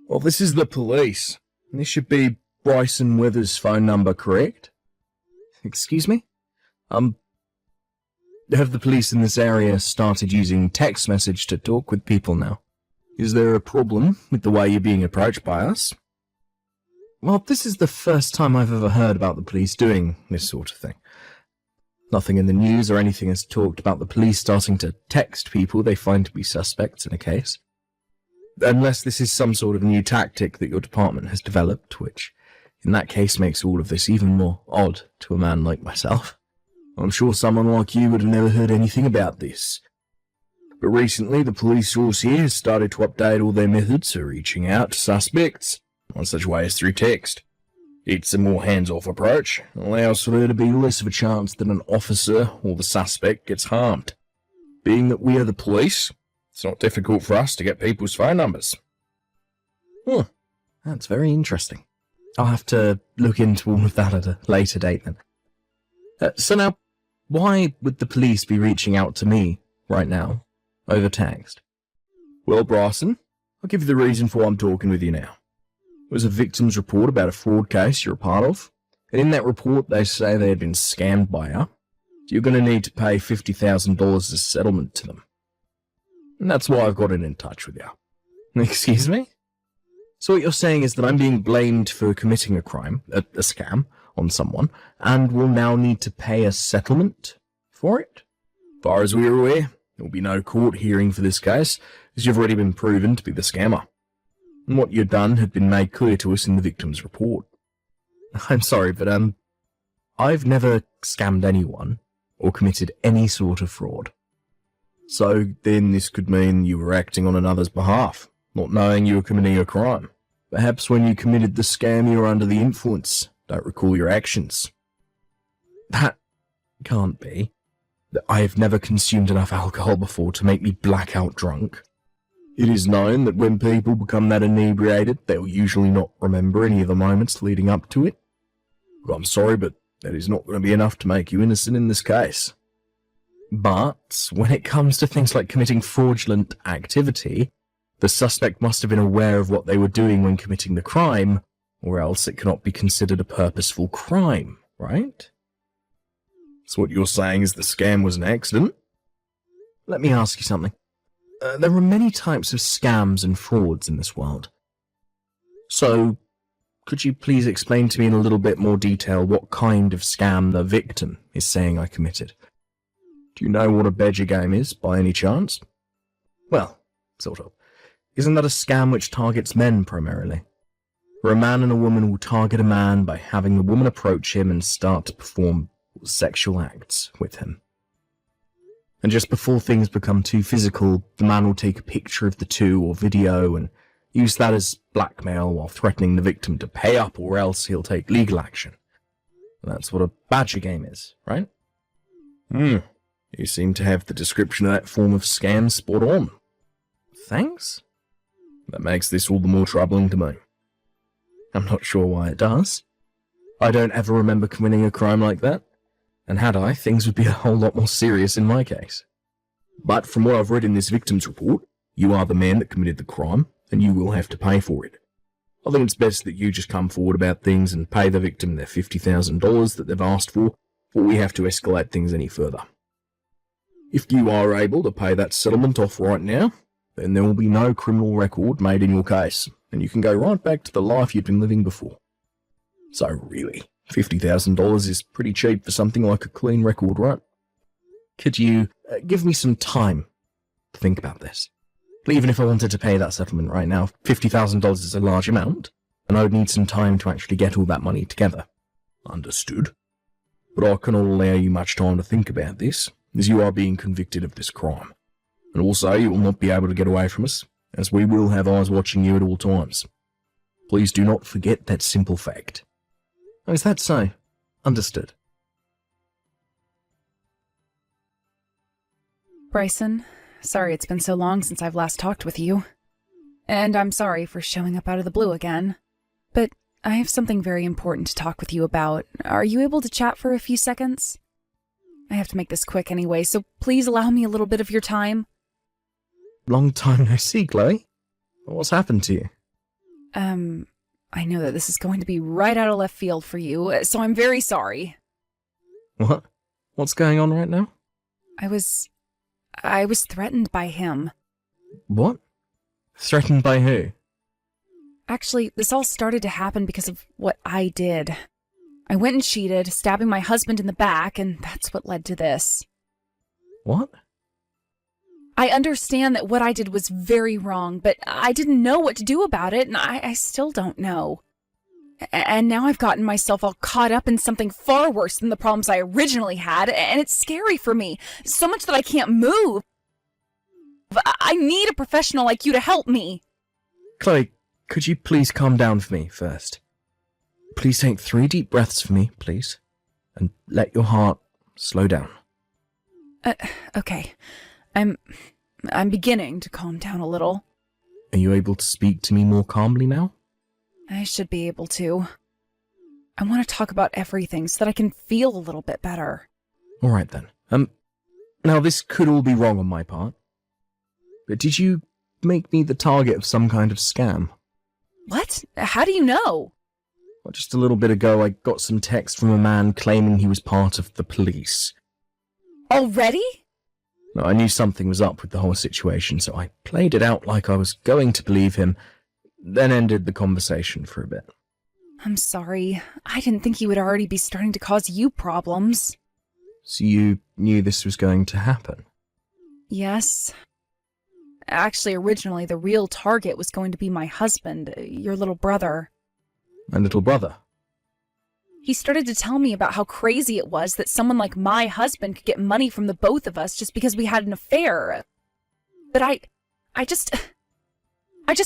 Well, this is the police. This should be Bryson Withers' phone number, correct? Excuse me? Have the police in this area started using text message to talk with people now? Is there a problem with the way you're being approached by us? Well, this is the first time I've ever heard about the police doing this sort of thing. Nothing in the news or anything has talked about the police starting to text people they find to be suspects in a case. Unless this is some sort of new tactic that your department has developed, which in that case makes all of this even more odd to a man like myself. I'm sure someone like you would have never heard anything about this. But recently the police force here has started to update all their methods for reaching out to suspects. One such way is through text. It's a more hands-off approach, and allows for there to be less of a chance that an officer or the suspect gets harmed. Being that we are the police, it's not difficult for us to get people's phone numbers. That's very interesting. I'll have to look into all of that at a later date then. So now, why would the police be reaching out to me right now, over text? Well, Bryson, I'll give you the reason for why I'm talking with you now. It was a victim's report about a fraud case you're a part of, and in that report they say they had been scammed by you. You're going to need to pay $50,000 as settlement to them. And that's why I've gotten in touch with you. Excuse me? So what you're saying is that I'm being blamed for committing a crime, a scam, on someone, and will now need to pay a settlement for it? As far as we're aware, there will be no court hearing for this case, as you've already been proven to be the scammer. And what you've done had been made clear to us in the victim's report. I'm sorry, but I've never scammed anyone or committed any sort of fraud. So then this could mean you were acting on another's behalf, not knowing you were committing a crime. Perhaps when you committed the scam you were under the influence, don't recall your actions. That can't be. I have never consumed enough alcohol before to make me blackout drunk. It is known that when people become that inebriated, they'll usually not remember any of the moments leading up to it. I'm sorry, but that is not going to be enough to make you innocent in this case. But when it comes to things like committing fraudulent activity, the suspect must have been aware of what they were doing when committing the crime, or else it cannot be considered a purposeful crime, right? So what you're saying is the scam was an accident? Let me ask you something. There are many types of scams and frauds in this world. So, could you please explain to me in a little bit more detail what kind of scam the victim is saying I committed? Do you know what a badger game is, by any chance? Well, sort of. Isn't that a scam which targets men primarily? Where a man and a woman will target a man by having the woman approach him and start to perform sexual acts with him. And just before things become too physical, the man will take a picture of the two or video and use that as blackmail while threatening the victim to pay up or else he'll take legal action. That's what a badger game is, right? You seem to have the description of that form of scam spot on. Thanks? That makes this all the more troubling to me. I'm not sure why it does. I don't ever remember committing a crime like that. And had I, things would be a whole lot more serious in my case. But from what I've read in this victim's report, you are the man that committed the crime, and you will have to pay for it. I think it's best that you just come forward about things and pay the victim their $50,000 that they've asked for, before we have to escalate things any further. If you are able to pay that settlement off right now, then there will be no criminal record made in your case, and you can go right back to the life you'd been living before. So really, $50,000 is pretty cheap for something like a clean record, right? Could you give me some time to think about this? Even if I wanted to pay that settlement right now, $50,000 is a large amount, and I would need some time to actually get all that money together. Understood. But I cannot allow you much time to think about this, as you are being convicted of this crime. And also, you will not be able to get away from us, as we will have eyes watching you at all times. Please do not forget that simple fact. Oh, is that so? Understood. Bryson, sorry it's been so long since I've last talked with you. And I'm sorry for showing up out of the blue again. But I have something very important to talk with you about. Are you able to chat for a few seconds? I have to make this quick anyway, so please allow me a little bit of your time. Long time no see, Chloe. What's happened to you? I know that this is going to be right out of left field for you, so I'm very sorry. What? What's going on right now? I was threatened by him. What? Threatened by who? Actually, this all started to happen because of what I did. I went and cheated, stabbing my husband in the back, and that's what led to this. What? I understand that what I did was very wrong, but I didn't know what to do about it, and I still don't know. And now I've gotten myself all caught up in something far worse than the problems I originally had, and it's scary for me, so much that I can't move. I need a professional like you to help me. Chloe, could you please calm down for me first? Please take 3 deep breaths for me, please. And let your heart slow down. Okay. I'm beginning to calm down a little. Are you able to speak to me more calmly now? I should be able to. I want to talk about everything so that I can feel a little bit better. Alright then. Now this could all be wrong on my part. But did you make me the target of some kind of scam? What? How do you know? Well, just a little bit ago I got some text from a man claiming he was part of the police. Already? No, I knew something was up with the whole situation, so I played it out like I was going to believe him, then ended the conversation for a bit. I'm sorry. I didn't think he would already be starting to cause you problems. So you knew this was going to happen? Yes. Actually, originally, the real target was going to be my husband, your little brother. My little brother? He started to tell me about how crazy it was that someone like my husband could get money from the both of us just because we had an affair. But I just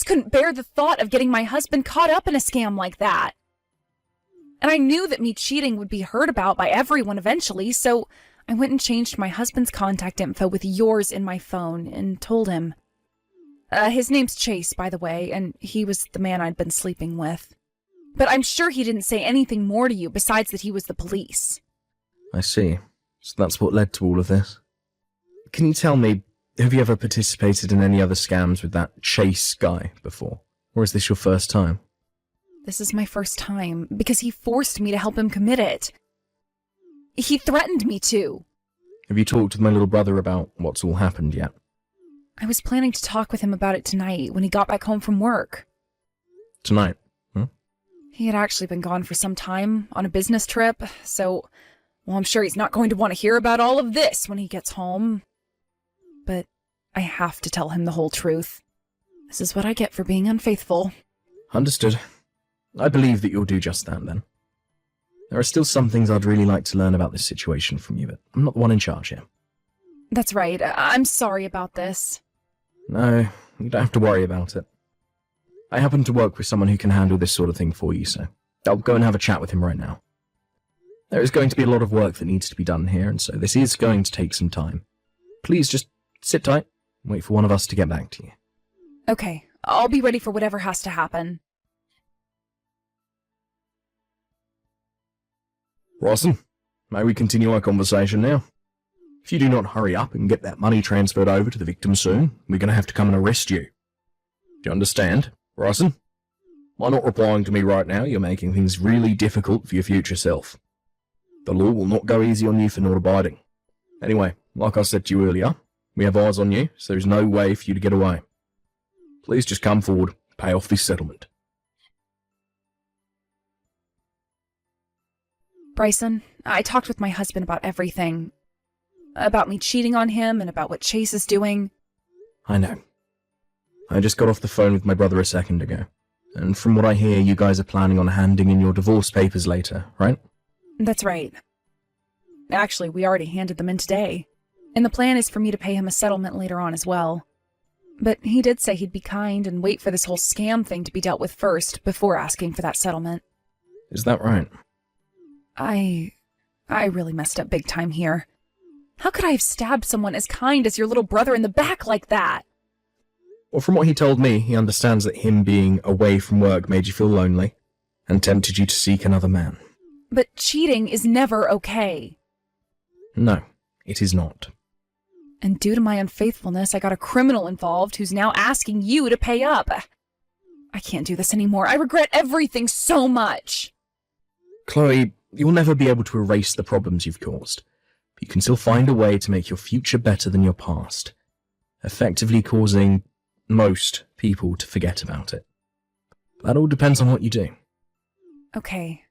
couldn't bear the thought of getting my husband caught up in a scam like that. And I knew that me cheating would be heard about by everyone eventually, so I went and changed my husband's contact info with yours in my phone and told him. His name's Chase, by the way, and he was the man I'd been sleeping with. But I'm sure he didn't say anything more to you besides that he was the police. I see. So that's what led to all of this. Can you tell me, have you ever participated in any other scams with that Chase guy before? Or is this your first time? This is my first time, because he forced me to help him commit it. He threatened me to. Have you talked with my little brother about what's all happened yet? I was planning to talk with him about it tonight when he got back home from work. Tonight? He had actually been gone for some time on a business trip, so, well, I'm sure he's not going to want to hear about all of this when he gets home. But I have to tell him the whole truth. This is what I get for being unfaithful. Understood. I believe that you'll do just that, then. There are still some things I'd really like to learn about this situation from you, but I'm not the one in charge here. That's right. I'm sorry about this. No, you don't have to worry about it. I happen to work with someone who can handle this sort of thing for you, so I'll go and have a chat with him right now. There is going to be a lot of work that needs to be done here, and so this is going to take some time. Please just sit tight and wait for one of us to get back to you. Okay, I'll be ready for whatever has to happen. Rawson, may we continue our conversation now? If you do not hurry up and get that money transferred over to the victim soon, we're going to have to come and arrest you. Do you understand, Rawson? By not replying to me right now, you're making things really difficult for your future self. The law will not go easy on you for not abiding. Anyway, like I said to you earlier, we have eyes on you, so there's no way for you to get away. Please just come forward, pay off this settlement. Bryson, I talked with my husband about everything. About me cheating on him and about what Chase is doing. I know. I just got off the phone with my brother a second ago. And from what I hear, you guys are planning on handing in your divorce papers later, right? That's right. Actually, we already handed them in today. And the plan is for me to pay him a settlement later on as well. But he did say he'd be kind and wait for this whole scam thing to be dealt with first before asking for that settlement. Is that right? I really messed up big time here. How could I have stabbed someone as kind as your little brother in the back like that? Well, from what he told me, he understands that him being away from work made you feel lonely and tempted you to seek another man. But cheating is never okay. No, it is not. And due to my unfaithfulness, I got a criminal involved who's now asking you to pay up. I can't do this anymore. I regret everything so much. Chloe, you'll never be able to erase the problems you've caused. But you can still find a way to make your future better than your past, effectively causing most people to forget about it. That all depends on what you do. Okay,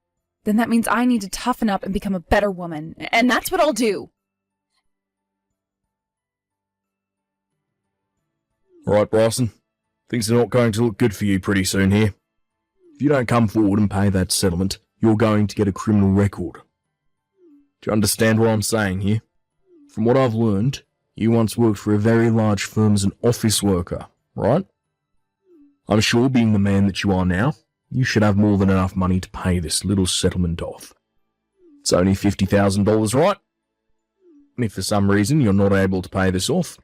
then that means I need to toughen up and become a better woman, and that's what I'll do. Alright, Bryson. Things are not going to look good for you pretty soon here. If you don't come forward and pay that settlement, you're going to get a criminal record. Do you understand what I'm saying here? From what I've learned, you once worked for a very large firm as an office worker, right? I'm sure, being the man that you are now, you should have more than enough money to pay this little settlement off. It's only $50,000, right? And if for some reason you're not able to pay this off,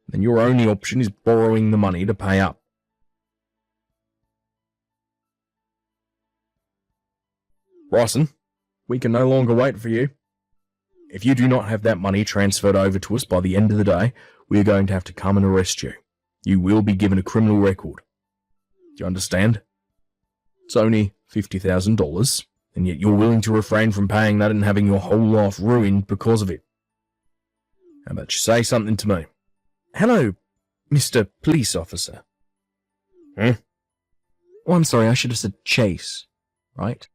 then your only option is borrowing the money to pay up. Bryson, we can no longer wait for you. If you do not have that money transferred over to us by the end of the day, we are going to have to come and arrest you. You will be given a criminal record. Do you understand? It's only $50,000, and yet you're willing to refrain from paying that and having your whole life ruined because of it. How about you say something to me? Hello, Mr. Police Officer. Oh, I'm sorry, I should have said Chase, right?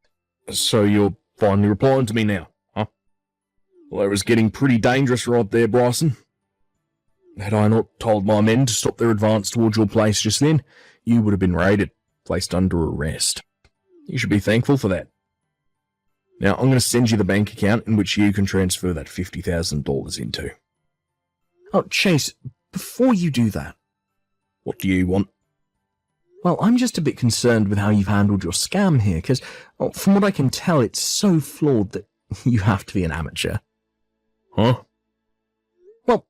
So you're finally replying to me now, huh? Well, it was getting pretty dangerous right there, Bryson. Had I not told my men to stop their advance towards your place just then, you would have been raided, placed under arrest. You should be thankful for that. Now, I'm going to send you the bank account in which you can transfer that $50,000 into. Oh, Chase, before you do that... What do you want? Well, I'm just a bit concerned with how you've handled your scam here, because, from what I can tell, it's so flawed that you have to be an amateur. Huh? Well,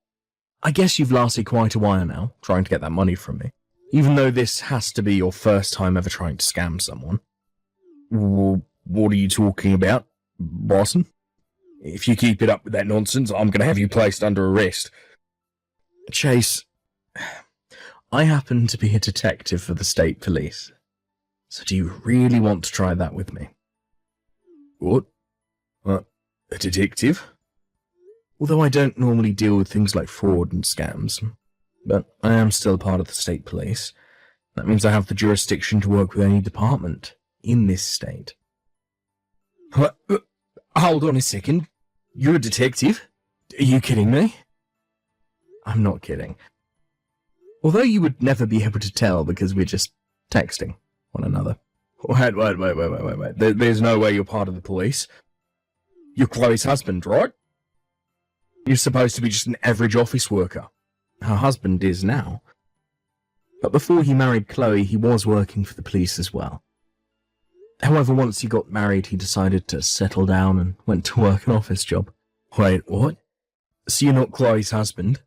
I guess you've lasted quite a while now, trying to get that money from me, even though this has to be your first time ever trying to scam someone. Well, what are you talking about, Bryson? If you keep it up with that nonsense, I'm going to have you placed under arrest. Chase, I happen to be a detective for the state police. So do you really want to try that with me? What? A detective? Although I don't normally deal with things like fraud and scams, but I am still part of the state police. That means I have the jurisdiction to work with any department in this state. Hold on a second. You're a detective? Are you kidding me? I'm not kidding. Although you would never be able to tell because we're just texting one another. Wait. There's no way you're part of the police. You're Chloe's husband, right? You're supposed to be just an average office worker. Her husband is now. But before he married Chloe, he was working for the police as well. However, once he got married, he decided to settle down and went to work an office job. Wait, what? So you're not Chloe's husband?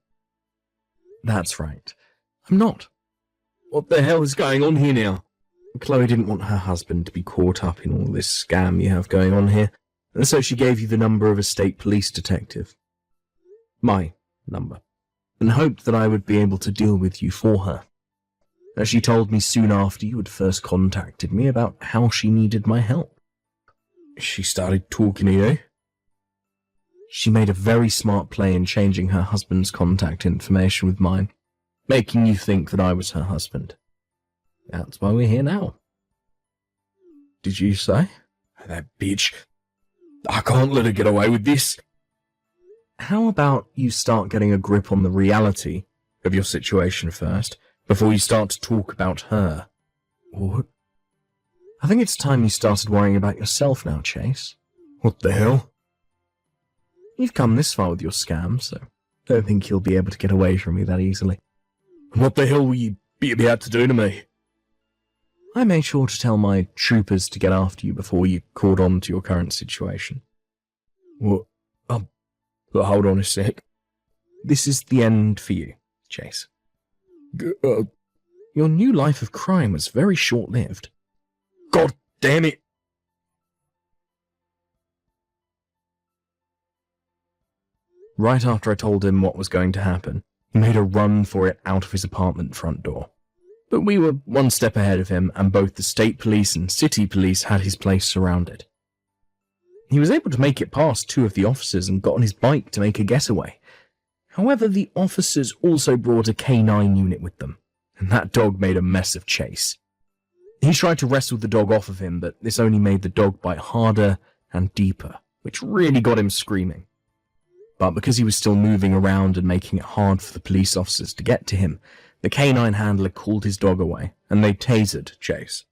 That's right. I'm not. What the hell is going on here now? Chloe didn't want her husband to be caught up in all this scam you have going on here, and so she gave you the number of a state police detective. My number. And hoped that I would be able to deal with you for her. As she told me soon after you had first contacted me about how she needed my help. She started talking to you. She made a very smart play in changing her husband's contact information with mine, making you think that I was her husband. That's why we're here now. Did you say? That bitch. I can't let her get away with this. How about you start getting a grip on the reality of your situation first, before you start to talk about her? What? I think it's time you started worrying about yourself now, Chase. What the hell? You've come this far with your scam, so don't think you'll be able to get away from me that easily. What the hell will you be about to do to me? I made sure to tell my troopers to get after you before you caught on to your current situation. What? But hold on a sec. This is the end for you, Chase. Your new life of crime was very short-lived. God damn it! Right after I told him what was going to happen, he made a run for it out of his apartment front door. But we were one step ahead of him, and both the state police and city police had his place surrounded. He was able to make it past 2 of the officers and got on his bike to make a getaway. However, the officers also brought a K9 unit with them, and that dog made a mess of Chase. He tried to wrestle the dog off of him, but this only made the dog bite harder and deeper, which really got him screaming. But because he was still moving around and making it hard for the police officers to get to him, the K9 handler called his dog away, and they tasered Chase.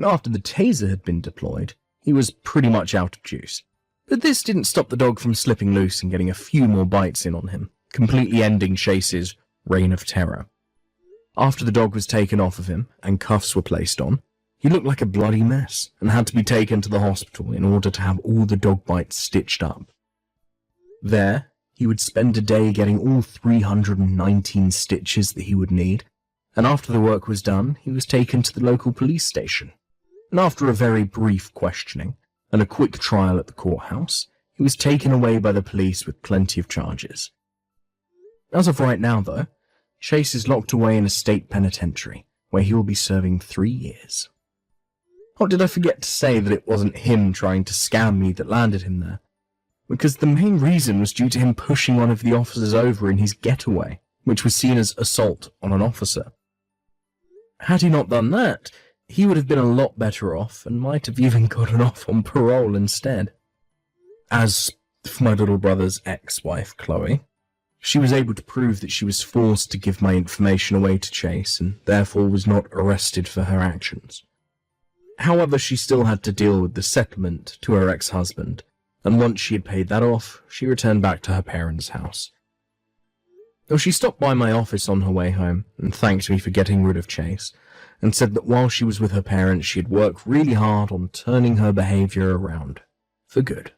After the taser had been deployed, he was pretty much out of juice. But this didn't stop the dog from slipping loose and getting a few more bites in on him, completely ending Chase's reign of terror. After the dog was taken off of him and cuffs were placed on, he looked like a bloody mess and had to be taken to the hospital in order to have all the dog bites stitched up. There, he would spend a day getting all 319 stitches that he would need, and after the work was done, he was taken to the local police station. And after a very brief questioning and a quick trial at the courthouse, he was taken away by the police with plenty of charges. As of right now, though, Chase is locked away in a state penitentiary, where he will be serving 3 years. Oh, did I forget to say that it wasn't him trying to scam me that landed him there? Because the main reason was due to him pushing one of the officers over in his getaway, which was seen as assault on an officer. Had he not done that, he would have been a lot better off and might have even gotten off on parole instead. As for my little brother's ex-wife, Chloe, she was able to prove that she was forced to give my information away to Chase and therefore was not arrested for her actions. However, she still had to deal with the settlement to her ex-husband, and once she had paid that off, she returned back to her parents' house. Though she stopped by my office on her way home and thanked me for getting rid of Chase, and said that while she was with her parents, she had worked really hard on turning her behaviour around, for good.